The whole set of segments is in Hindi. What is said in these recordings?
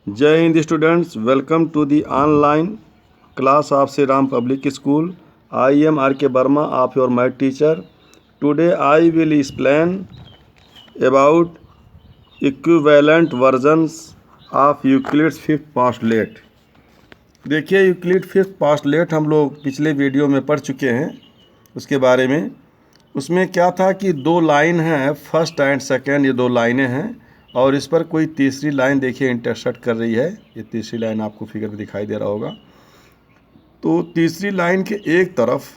जय हिंद students, welcome to the online class of Shri Ram public school. I am R.K. Verma of your math teacher. Today I will explain about equivalent versions of Euclid's fifth postulate. देखिए, यूक्लिड फिफ्थ postulate हम लोग पिछले वीडियो में पढ़ चुके हैं उसके बारे में. उसमें क्या था कि दो लाइन हैं, फर्स्ट एंड सेकेंड, ये दो लाइनें हैं और इस पर कोई तीसरी लाइन देखिए इंटरसेक्ट कर रही है. ये तीसरी लाइन आपको फिगर में दिखाई दे रहा होगा. तो तीसरी लाइन के एक तरफ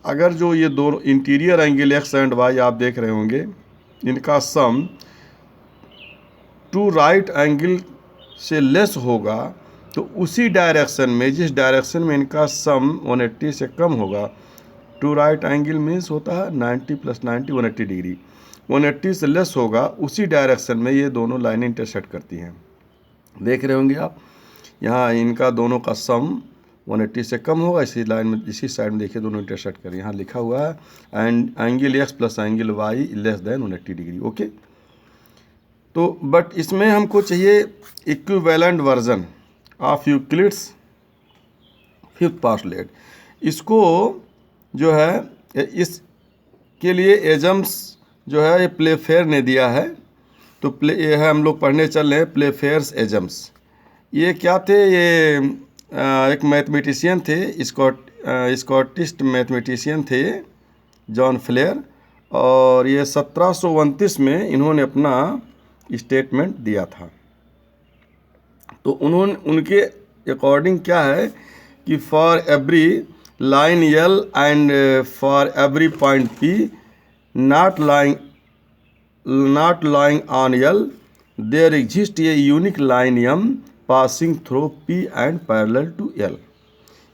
अगर जो ये दोनों interior angle X and Y आप देख रहे होंगे, इनका सम टू राइट एंगल से लेस होगा तो उसी डायरेक्शन में, जिस डायरेक्शन में इनका सम 180 से कम होगा, टू राइट एंगल मीन्स होता है 90 + 90 180 डिग्री, 180 से लेस होगा, उसी डायरेक्शन में ये दोनों लाइनें इंटरसेक्ट करती हैं. देख रहे होंगे आप, यहाँ इनका दोनों का सम 180 से कम होगा, इसी लाइन में, इसी साइड में देखिए दोनों इंटरसेक्ट करें. यहाँ लिखा हुआ है and angle X plus angle Y less than 180 degree. Okay, तो बट इसमें हमको चाहिए equivalent version of Euclid's fifth postulate. इसको जो है, इसके लिए एजम्स जो है ये प्लेफेयर ने दिया है. तो ये है, हम लोग पढ़ने चल रहे हैं प्लेफेयर्स एजम्स. ये क्या थे? ये एक मैथमेटिशियन थे, स्कॉटिश मैथमेटिशियन थे, जॉन फ्लेयर, और ये 1729 में इन्होंने अपना स्टेटमेंट दिया था. तो उनके अकॉर्डिंग क्या है कि for every line L and for every point P not lying on L, there exists a unique line M passing through P and parallel to L.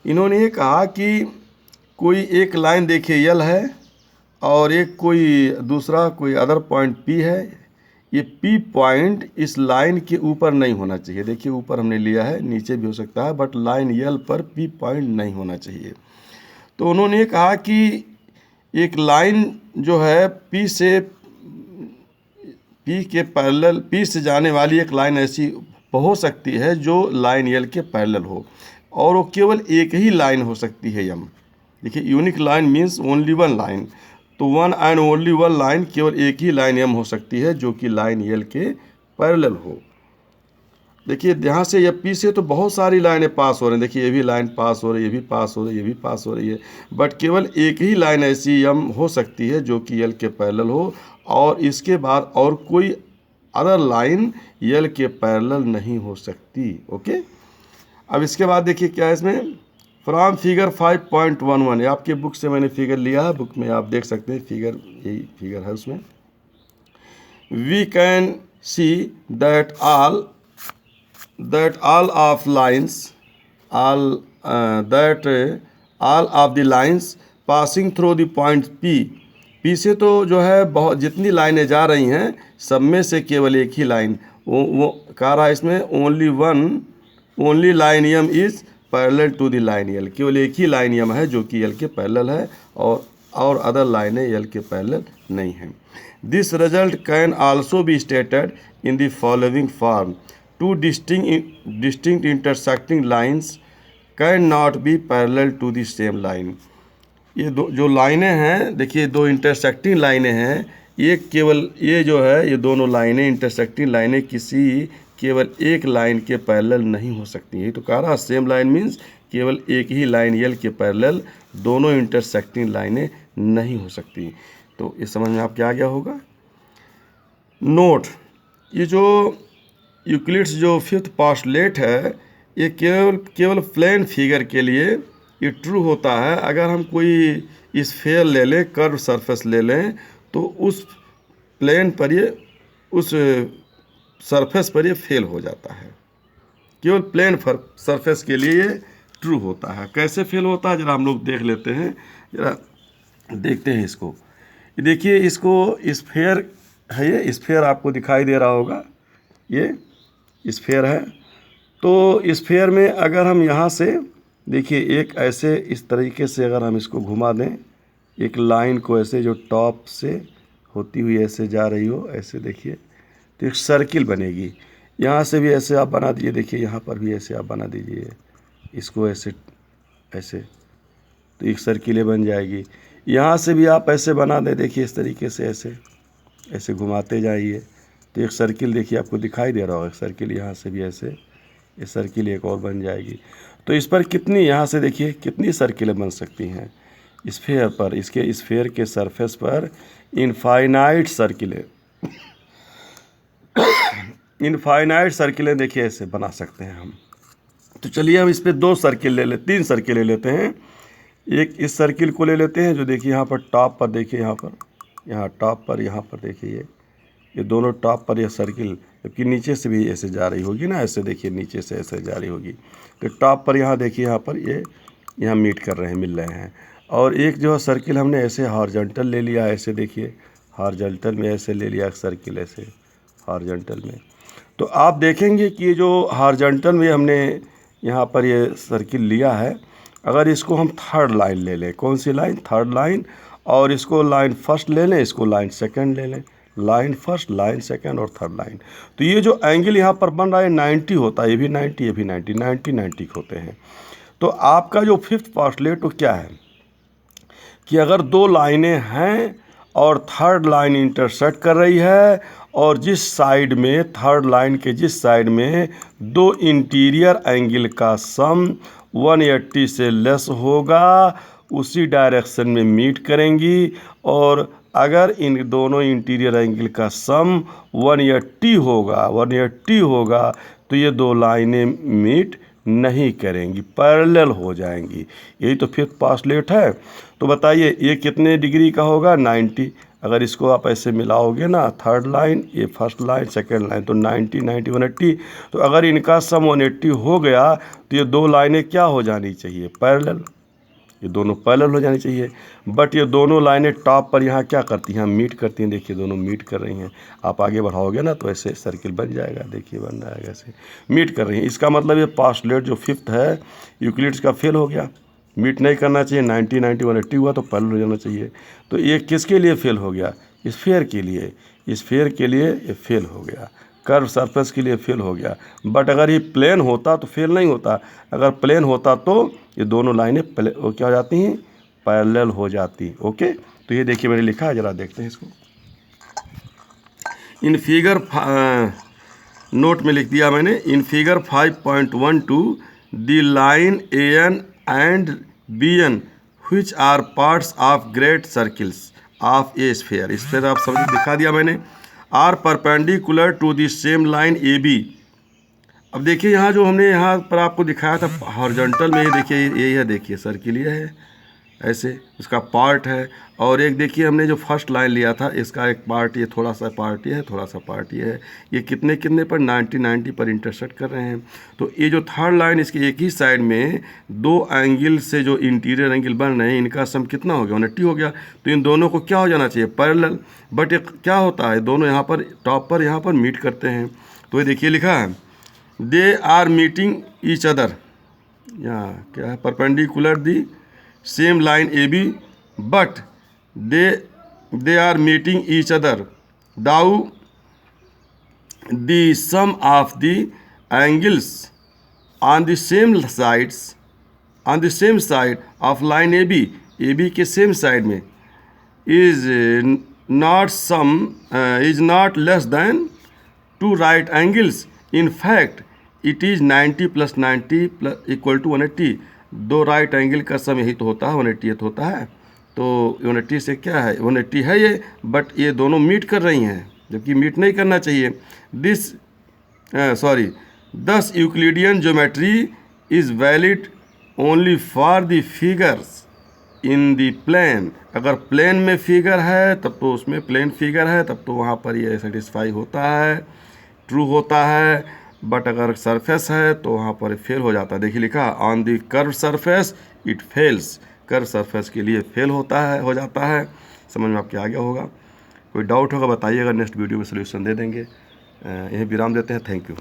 इन्होंने ये कहा कि कोई एक लाइन देखिए L है और एक कोई दूसरा कोई अदर पॉइंट P है. ये P पॉइंट इस लाइन के ऊपर नहीं होना चाहिए. देखिए ऊपर हमने लिया है, नीचे भी हो सकता है, बट लाइन L पर P पॉइंट नहीं होना चाहिए. तो उन्होंने ये कहा कि एक लाइन जो है P के पैरेलल, P से जाने वाली एक लाइन ऐसी हो सकती है जो लाइन L के पैरेलल हो, और वो केवल एक ही लाइन हो सकती है M. देखिए, unique line means only one line. तो one and only one line, केवल एक ही लाइन M हो सकती है जो कि लाइन L के पैरेलल हो. देखिए यहाँ से ये P से तो बहुत सारी लाइनें पास हो रही हैं. देखिए ये भी लाइन पास हो रही है, ये भी पास हो रही है, ये भी पास हो रही है, बट केवल एक ही लाइन ऐसी M हो सकती है जो कि L के पैरेलल हो, और इसके बाद और कोई अदर लाइन L के पैरेलल नहीं हो सकती. ओके, अब इसके बाद देखिए क्या है इसमें, फ्रॉम फिगर 5.11, ये आपके बुक से मैंने फिगर लिया है, बुक में आप देख सकते हैं फिगर, यही फिगर है उसमें. We can see that all of the lines passing through the point P से तो जो है बहुत जितनी लाइनें जा रही हैं, सब में से केवल एक ही लाइन वो कह रहा है इसमें, only line M is parallel to the line L. केवल एक ही लाइन M है जो कि L के पैरेलल है, और अदर लाइनें L के पैरेलल नहीं हैं. This result can also be stated in the following form. Two distinct intersecting lines cannot be parallel to the same line. ये दो जो लाइनें हैं, देखिए दो इंटरसेक्टिंग लाइनें हैं, ये केवल ये जो है, ये दोनों लाइनें इंटरसेक्टिंग लाइनें किसी केवल एक लाइन के पैरेलल नहीं हो सकती. ये तो कह रहा है सेम लाइन मीन्स केवल एक ही लाइन L के पैरेलल दोनों इंटरसेक्टिंग लाइनें नहीं हो सकती. तो इस समझ में आपके आ गया होगा. नोट, ये जो यूक्लिड्स जो फिफ्थ postulate है, ये केवल प्लेन फिगर के लिए ये ट्रू होता है. अगर हम कोई स्फीयर ले लें, कर्व सरफेस ले लें, तो उस प्लेन पर ये, उस सरफेस पर ये फेल हो जाता है. केवल प्लेन सरफेस के लिए ये ट्रू होता है. कैसे फेल होता है जरा हम लोग देख लेते हैं, जरा देखते हैं इसको. देखिए इसको स्फीयर है, ये स्फीयर आपको दिखाई दे रहा होगा, ये स्फीयर है. तो स्फीयर में अगर हम यहाँ से देखिए एक ऐसे इस तरीके से अगर हम इसको घुमा दें, एक लाइन को ऐसे जो टॉप से होती हुई ऐसे जा रही हो, ऐसे देखिए, तो एक सर्किल बनेगी. यहाँ से भी ऐसे आप बना दीजिए, देखिए यहाँ पर भी ऐसे आप बना दीजिए, इसको ऐसे ऐसे, तो एक सर्किल बन जाएगी। यहाँ से भी आप ऐसे बना दें, देखिए इस तरीके से ऐसे ऐसे घुमाते जाइए तो एक सर्किल देखिए आपको दिखाई दे रहा होगा, एक सर्किल यहाँ से भी ऐसे, ये सर्किल एक और बन जाएगी। तो इस पर कितनी, यहाँ से देखिए कितनी सर्किलें बन सकती हैं स्फेयर पर, इसके स्फेयर के सरफेस पर इनफाइनाइट सर्किलें इनफाइनाइट सर्किलें देखिए ऐसे बना सकते हैं हम। तो चलिए हम इस पर 2 सर्किल ले लेते, 3 सर्किल ले लेते हैं। एक इस सर्किल को ले लेते हैं जो देखिए यहाँ पर टॉप पर, देखिए यहाँ पर, यहाँ टॉप पर, यहाँ पर देखिए ये दोनों टॉप पर यह सर्किल, जबकि नीचे से भी ऐसे जा रही होगी ना, ऐसे देखिए नीचे से ऐसे जा रही होगी। तो टॉप पर यहाँ देखिए, यहाँ पर ये यहाँ मीट कर रहे हैं, मिल रहे हैं। और एक जो सर्किल हमने ऐसे हॉरिजॉन्टल ले लिया, ऐसे देखिए हॉरिजॉन्टल में ऐसे ले लिया सर्किल, ऐसे हॉरिजॉन्टल में। तो आप देखेंगे कि ये जो हॉरिजॉन्टल में हमने यहाँ पर ये सर्किल लिया है, अगर इसको हम थर्ड लाइन ले लें, कौन सी लाइन, थर्ड लाइन, और इसको लाइन फर्स्ट ले लें, इसको लाइन सेकंड ले लें, लाइन फर्स्ट, लाइन सेकंड और थर्ड लाइन, तो ये जो एंगल यहाँ पर बन रहा है 90 होता है, ये भी 90, ये भी 90, 90 90 होते हैं। तो आपका जो फिफ्थ पोस्टुलेट तो क्या है कि अगर 2 लाइनें हैं और थर्ड लाइन इंटरसेक्ट कर रही है, और जिस साइड में, थर्ड लाइन के जिस साइड में 2 इंटीरियर एंगल का सम 180 से लेस होगा, उसी डायरेक्शन में मीट करेंगी। और अगर इन दोनों इंटीरियर एंगल का सम 180 होगा तो ये 2 लाइनें मीट नहीं करेंगी, पैरेलल हो जाएंगी। यही तो फिफ्थ पोस्टुलेट है। तो बताइए ये कितने डिग्री का होगा, 90। अगर इसको आप ऐसे मिलाओगे ना, थर्ड लाइन, ये फर्स्ट लाइन, सेकंड लाइन, तो 90 90 180। तो अगर इनका सम 180 हो गया तो ये 2 लाइनें क्या हो जानी चाहिए, पैरेलल, ये दोनों पैरेलल हो जानी चाहिए। बट ये दोनों लाइनें टॉप पर यहाँ क्या करती हैं, मीट करती हैं, देखिए दोनों मीट कर रही हैं। आप आगे बढ़ाओगे ना तो ऐसे सर्किल बन जाएगा, देखिए बन जाएगा, ऐसे मीट कर रही हैं। इसका मतलब ये पोस्टुलेट जो फिफ्थ है यूक्लिड्स का फेल हो गया, मीट नहीं करना चाहिए। 90 90 180 हुआ तो पैरेलल हो जाना चाहिए। तो ये किसके लिए फेल हो गया, स्फीयर के लिए, स्फीयर के लिए ये फेल हो गया, कर्व सरफेस के लिए फेल हो गया। बट अगर ये प्लेन होता तो फेल नहीं होता, अगर प्लेन होता तो ये दोनों लाइनें क्या हो जाती हैं, पैरेलल हो जाती। ओके, तो ये देखिए मैंने लिखा है, ज़रा देखते हैं इसको। इन फिगर नोट में लिख दिया मैंने, in figure 5.12 the line AN and BN which are parts of great circles of a sphere, इस पर आप समझ दिखा दिया मैंने, are perpendicular to the same line AB। अब देखिए यहाँ जो हमने यहाँ पर आपको दिखाया था हॉरिजॉन्टल में, ये देखिए यही है, देखिए सर्किल ये है, ऐसे इसका पार्ट है। और एक देखिए हमने जो फर्स्ट लाइन लिया था, इसका एक पार्ट ये, थोड़ा सा पार्ट ये है, थोड़ा सा पार्ट ये है। ये कितने कितने पर, 90 90 पर इंटरसेक्ट कर रहे हैं। तो ये जो थर्ड लाइन, इसके एक ही साइड में 2 एंगल से जो इंटीरियर एंगल बन रहे हैं, इनका सम कितना हो गया, 180 हो गया। तो इन दोनों को क्या हो जाना चाहिए, पैरेलल। बट ये क्या होता है, दोनों यहाँ पर टॉप पर यहाँ पर मीट करते हैं। तो ये देखिए लिखा है, they are meeting each other, यहाँ क्या है, perpendicular the same line AB, but they are meeting each other. Thou the sum of the angles on the same sides, on the same side of line AB के same side में is not less than 2 right angles. In fact, it is 90 + 90 = 180. 2 right angle का सम यही तो होता है, 180 तो होता है। तो 180 से क्या है, 180 है ये, बट ये दोनों मीट कर रही हैं, जबकि मीट नहीं करना चाहिए। Thus Euclidean geometry is valid only for the figures in the plane. अगर प्लेन में फिगर है तब तो उसमें, प्लेन फिगर है तब तो वहाँ पर ये सेटिस्फाई होता है, ट्रू होता है। बट अगर सरफेस है तो वहाँ पर फेल हो जाता है। देखिए लिखा, on the curve surface it fails, curve surface के लिए फेल होता है, हो जाता है। समझ में आपके आ गया होगा। कोई डाउट होगा बताइएगा, नेक्स्ट वीडियो में सोल्यूशन दे देंगे। यहीं विराम देते हैं। Thank you.